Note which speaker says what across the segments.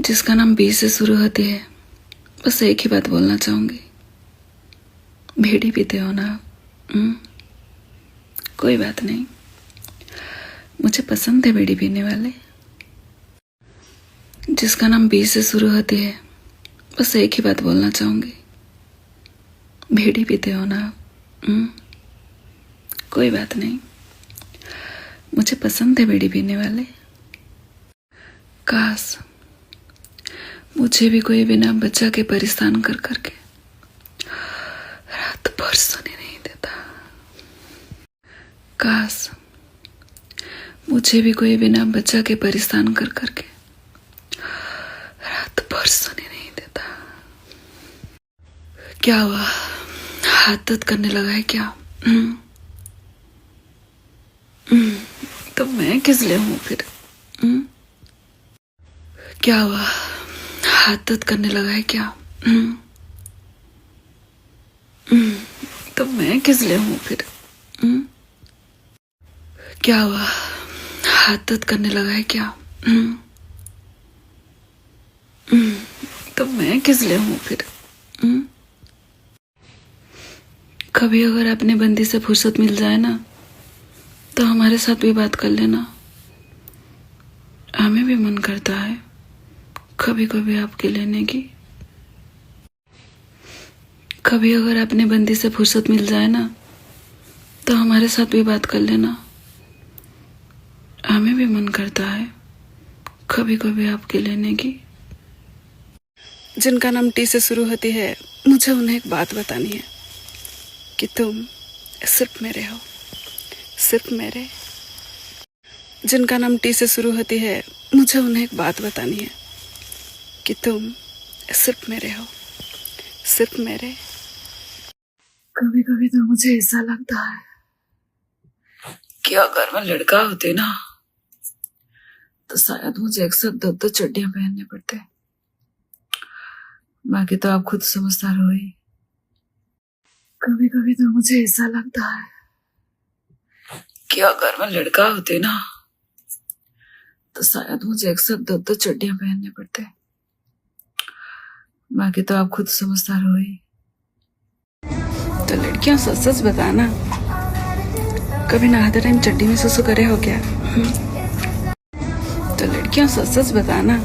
Speaker 1: जिसका नाम बी से शुरू होती है, बस एक ही बात बोलना चाहूंगी। बीड़ी पीते हो ना? कोई बात नहीं, मुझे पसंद है बीड़ी पीने वाले। जिसका नाम बी से शुरू होती है, बस एक ही बात बोलना चाहूंगी। बीड़ी पीते हो ना? कोई बात नहीं, मुझे पसंद है बीड़ी पीने वाले। काश मुझे भी कोई बिना बचा के परेशान कर करके रात भर सोने नहीं देता। काश मुझे भी कोई बिना बचा के परेशान कर करके रात भर सोने नहीं देता। क्या हुआ, हाथ दर्द करने लगा है क्या? तो मैं किस लिए हूं फिर? क्या हुआ, हाथ दर्द करने लगा है क्या? तो मैं किस लिए हूं फिर? क्या हुआ, हाथ दर्द करने लगा है क्या? तो मैं किस लिए हूं फिर? कभी अगर अपने बंदी से फुर्सत मिल जाए ना, तो हमारे साथ भी बात कर लेना। हमें भी मन करता है कभी कभी आपके लेने की। कभी अगर अपने बंदी से फुर्सत मिल जाए ना, तो हमारे साथ भी बात कर लेना। हमें भी मन करता है कभी कभी आपके लेने की। जिनका नाम टी से शुरू होती है, मुझे उन्हें एक बात बतानी है कि तुम सिर्फ मेरे हो, सिर्फ मेरे। जिनका नाम टी से शुरू होती है, मुझे उन्हें एक बात बतानी है कि तुम सिर्फ मेरे हो, सिर्फ मेरे। कभी कभी तो मुझे ऐसा लगता है कि अगर मैं लड़का होते ना, तो शायद मुझे एक साथ दो चड्डियां पहनने पड़ते। बाकी तो आप खुद समझदार हो ही। कभी कभी तो मुझे ऐसा लगता है कि अगर मैं लड़का होते ना, तो शायद मुझे एक साथ दो चड्डियां पहनने पड़ते। बाकी तो आप खुद समझदार हो ही। तो लड़कियां सच सच बताना, कभी नहाते टाइम चड्डी में सुसु करे हो क्या? तो लड़कियां सच सच बताना,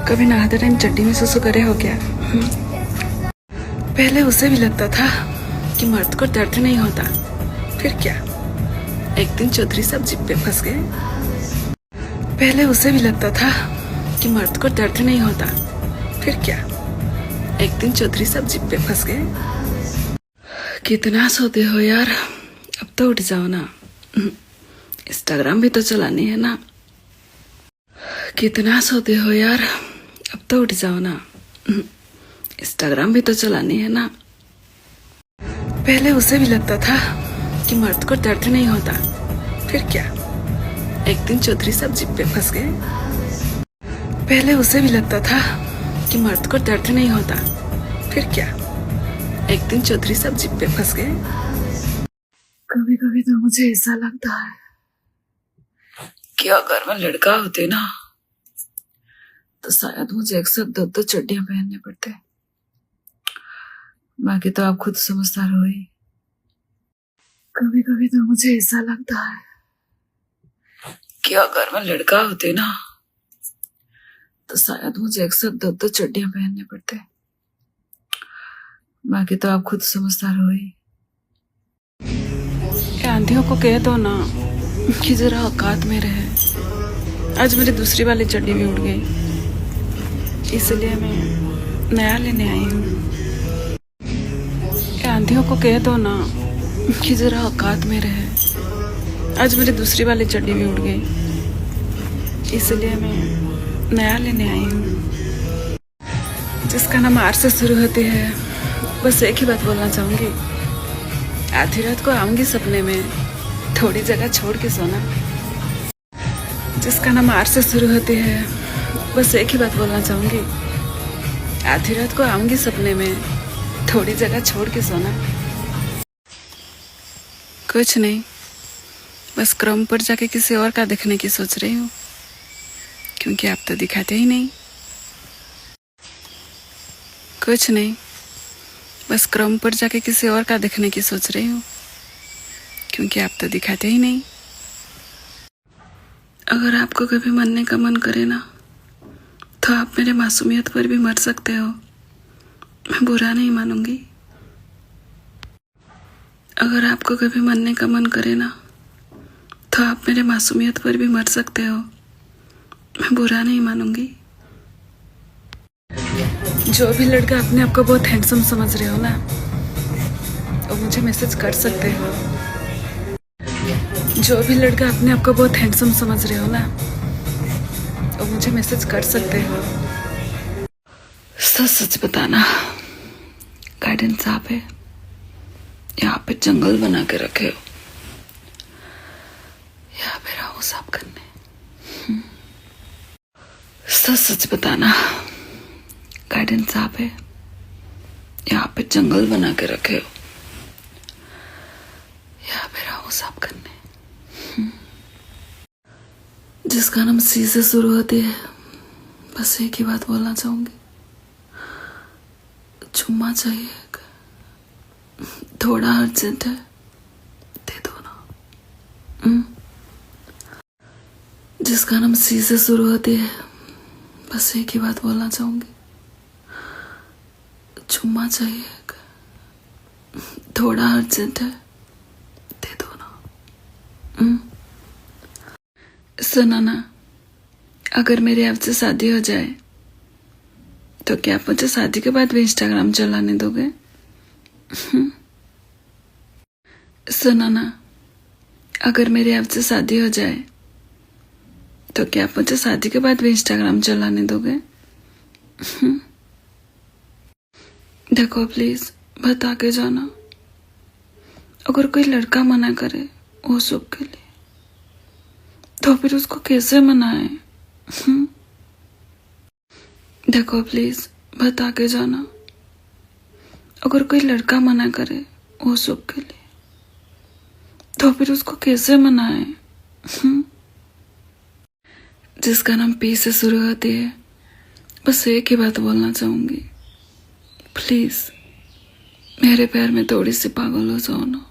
Speaker 1: कभी नहाते टाइम चड्डी में सुसु करे हो क्या? पहले उसे भी लगता था कि मर्द को दर्द नहीं होता, फिर क्या एक दिन चौधरी साहब जिप पे फंस गए। पहले उसे भी लगता था कि मर्द को दर्द नहीं होता, फिर क्या एक दिन चौधरी साहब जिप पे फंस गए। कितना सोते हो यार, अब तो उठ जाओ ना, इंस्टाग्राम भी तो चलानी है ना। कितना सोते हो यार, अब तो उठ जाओ ना, इंस्टाग्राम भी तो चलानी है ना। पहले उसे भी लगता था कि मर्द को दर्द नहीं होता, फिर क्या एक दिन चौधरी साहब जिप पे फंस गए। पहले उसे भी लगता था कि मर्द को दर्द नहीं होता, फिर क्या एक दिन चौधरी साहब जिप पे फंस गए। कभी कभी तो मुझे ऐसा लगता है कि अगर मैं लड़का होते ना, तो शायद मुझे एक साथ दो चड्डियां पहनने पड़ते। बाकी तो आप खुद समझदार हो ही। कभी कभी तो मुझे ऐसा लगता है कि अगर मैं लड़का होते ना, तो शायद मुझे एक साथ दो चड्डियां पहनने पड़ते। बाकी तो आप खुद समझदार हो ही। आंधियों को कह दो ना कि जरा औकात में रहे। आज मेरी दूसरी वाली चड्डी भी उड़ गई, इसलिए मैं नया लेने आई हूँ। आंधियों को कह दो ना कि जरा औकात में रहे। आज मेरी दूसरी वाली चड्डी भी उड़ गई, इसलिए मैं नया लेने आई हूँ। जिसका नाम आर से शुरू होती है, बस एक ही बात बोलना चाहूंगी। आधी रात को आऊंगी सपने में, थोड़ी जगह छोड़ के सोना। जिसका नाम आर से शुरू होती है, बस एक ही बात बोलना चाहूंगी। आधी रात को आऊंगी सपने में, थोड़ी जगह छोड़ के सोना। कुछ नहीं, बस क्रम पर जाके किसी और का देखने की सोच रही हूँ। क्योंकि आप तो दिखाते ही नहीं। कुछ नहीं, बस क्रम पर जाके किसी और का दिखने की सोच रही हूँ, क्योंकि आप तो दिखाते ही नहीं। अगर आपको कभी मरने का मन करे ना, तो आप मेरे मासूमियत पर भी मर सकते हो, मैं बुरा नहीं मानूंगी। अगर आपको कभी मरने का मन करे ना, तो आप मेरे मासूमियत पर भी मर सकते हो, मैं बुरा नहीं मानूंगी। जो भी लड़का अपने आप को बहुत हैंडसम समझ रहे हो ना, वो मुझे मैसेज कर सकते हो। जो भी लड़का अपने आप को बहुत हैंडसम समझ रहे हो ना, वो मुझे मैसेज कर सकते हो। सच सच बताना, गार्डन साफ है, यहाँ पे जंगल बना के रखे हो, यहाँ पे राहु साफ करने। सच सच बताना, गार्डन साफ है, यहाँ पे जंगल बना के रखे हो, यहाँ पे राहु साफ करने। जिसका नाम सी से शुरू होती है, बस एक ही बात बोलना चाहूंगी, चुम्मा चाहिए, थोड़ा अर्जेंट है, दे दो ना। जिसका नाम सी से शुरू होती है, बस एक ही बात बोलना चाहूंगी, चुम्मा चाहिए, थोड़ा अर्जेंट है, दे दो ना। सुनो ना, अगर मेरे आपसे शादी हो जाए तो क्या आप मुझे शादी के बाद भी इंस्टाग्राम चलाने दोगे? सुनो ना, अगर मेरे आपसे शादी हो जाए तो क्या आप मुझे शादी के बाद भी इंस्टाग्राम चलाने दोगे? देखो प्लीज, बता के जाना। अगर कोई लड़का मना करे वो सब के लिए, तो फिर उसको कैसे मनाए? देखो प्लीज, बता के जाना। अगर कोई लड़का मना करे वो सब के लिए, तो फिर उसको कैसे मनाए? जिसका नाम पी से शुरू होती है, बस एक ही बात बोलना चाहूंगी, प्लीज मेरे प्यार में थोड़ी सी पागल हो जाओ ना।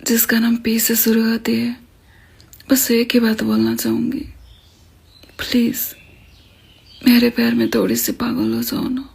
Speaker 1: जिसका नाम पी से शुरू होती है, बस एक ही बात बोलना चाहूंगी, प्लीज मेरे प्यार में थोड़ी सी पागल हो जाओ ना।